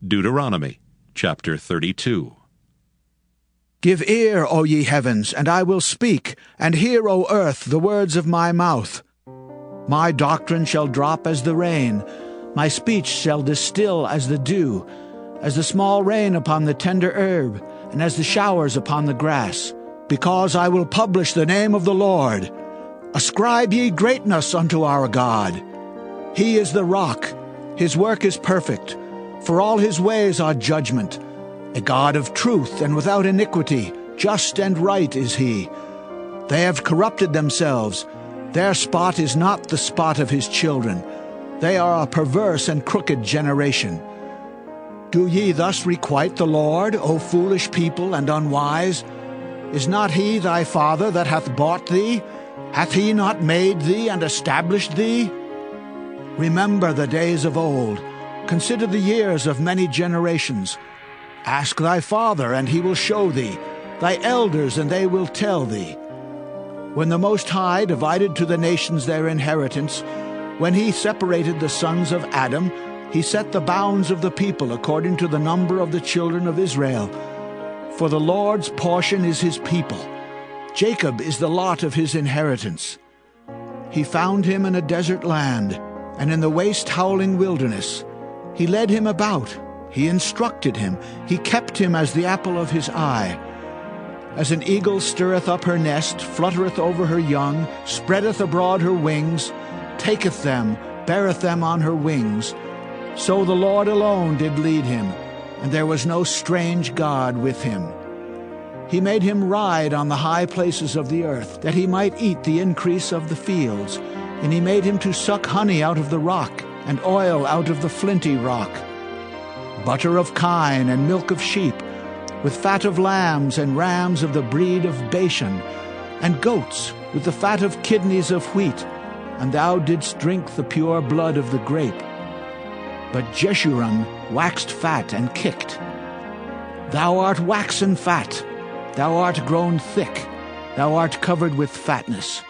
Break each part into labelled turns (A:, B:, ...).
A: Deuteronomy chapter 32.
B: Give ear, O ye heavens, and I will speak, and hear, O earth, the words of my mouth. My doctrine shall drop as the rain, my speech shall distil as the dew, as the small rain upon the tender herb, and as the showers upon the grass. Because I will publish the name of the Lord. Ascribe ye greatness unto our God. He is the rock, his work is perfect, for all his ways are judgment. A God of truth and without iniquity, just and right is he. They have corrupted themselves. Their spot is not the spot of his children. They are a perverse and crooked generation. Do ye thus requite the Lord, O foolish people and unwise? Is not he thy father that hath bought thee? Hath he not made thee and established thee? Remember the days of old. Consider the years of many generations. Ask thy father, and he will show thee, thy elders, and they will tell thee. When the Most High divided to the nations their inheritance, when he separated the sons of Adam, he set the bounds of the people according to the number of the children of Israel. For the Lord's portion is his people. Jacob is the lot of his inheritance. He found him in a desert land, and in the waste howling wilderness. He led him about, he instructed him, he kept him as the apple of his eye. As an eagle stirreth up her nest, fluttereth over her young, spreadeth abroad her wings, taketh them, beareth them on her wings, so the Lord alone did lead him, and there was no strange God with him. He made him ride on the high places of the earth, that he might eat the increase of the fields, and he made him to suck honey out of the rock, and oil out of the flinty rock, butter of kine and milk of sheep, with fat of lambs and rams of the breed of Bashan, and goats with the fat of kidneys of wheat, and thou didst drink the pure blood of the grape. But Jeshurun waxed fat and kicked. Thou art waxen fat, thou art grown thick, thou art covered with fatness.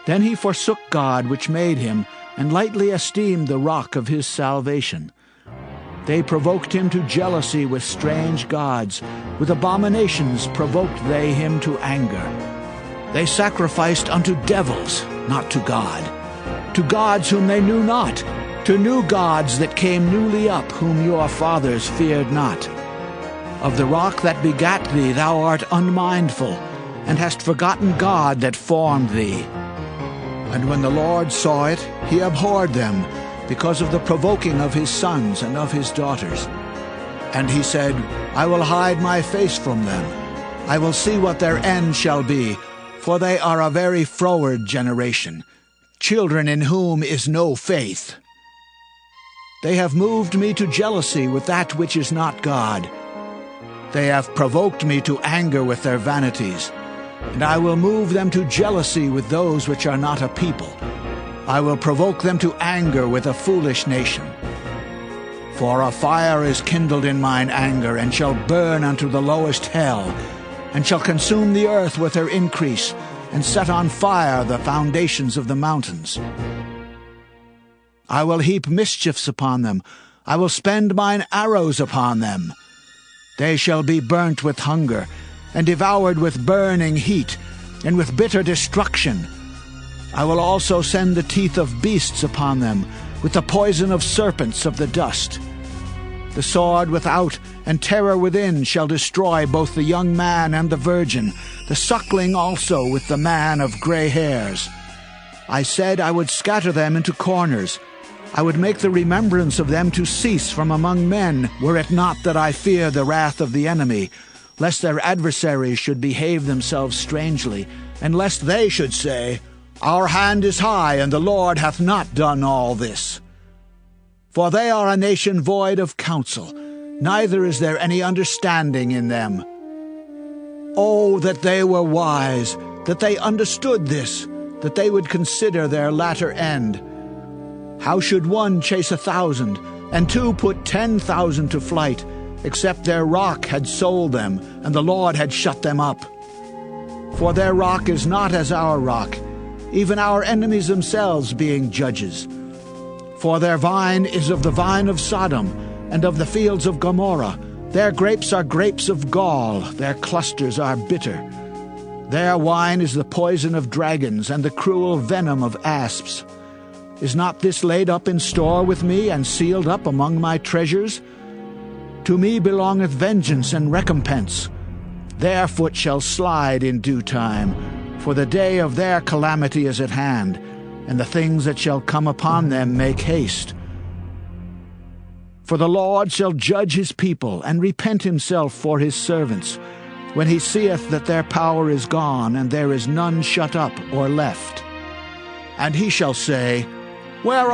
B: Then he forsook God which made him, and lightly esteemed the rock of his salvation. They provoked him to jealousy with strange gods. With abominations provoked they him to anger. They sacrificed unto devils, not to God, to gods whom they knew not, to new gods that came newly up, whom your fathers feared not. Of the rock that begat thee thou art unmindful, and hast forgotten God that formed thee. And when the Lord saw it, he abhorred them, because of the provoking of his sons and of his daughters. And he said, I will hide my face from them. I will see what their end shall be, for they are a very froward generation, children in whom is no faith. They have moved me to jealousy with that which is not God. They have provoked me to anger with their vanities. And I will move them to jealousy with those which are not a people. I will provoke them to anger with a foolish nation. For a fire is kindled in mine anger, and shall burn unto the lowest hell, and shall consume the earth with her increase, and set on fire the foundations of the mountains. I will heap mischiefs upon them. I will spend mine arrows upon them. They shall be burnt with hunger, and devoured with burning heat, and with bitter destruction. I will also send the teeth of beasts upon them, with the poison of serpents of the dust. The sword without and terror within shall destroy both the young man and the virgin, the suckling also with the man of gray hairs. I said I would scatter them into corners. I would make the remembrance of them to cease from among men, were it not that I fear the wrath of the enemy, lest their adversaries should behave themselves strangely, and lest they should say, Our hand is high, and the Lord hath not done all this. For they are a nation void of counsel, neither is there any understanding in them. Oh, that they were wise, that they understood this, that they would consider their latter end. How should one chase 1,000, and two put 10,000 to flight, except their rock had sold them, and the Lord had shut them up? For their rock is not as our rock, even our enemies themselves being judges. For their vine is of the vine of Sodom, and of the fields of Gomorrah. Their grapes are grapes of gall, their clusters are bitter. Their wine is the poison of dragons, and the cruel venom of asps. Is not this laid up in store with me, and sealed up among my treasures? To me belongeth vengeance and recompense. Their foot shall slide in due time, for the day of their calamity is at hand, and the things that shall come upon them make haste. For the Lord shall judge his people, and repent himself for his servants, when he seeth that their power is gone, and there is none shut up or left. And he shall say, Where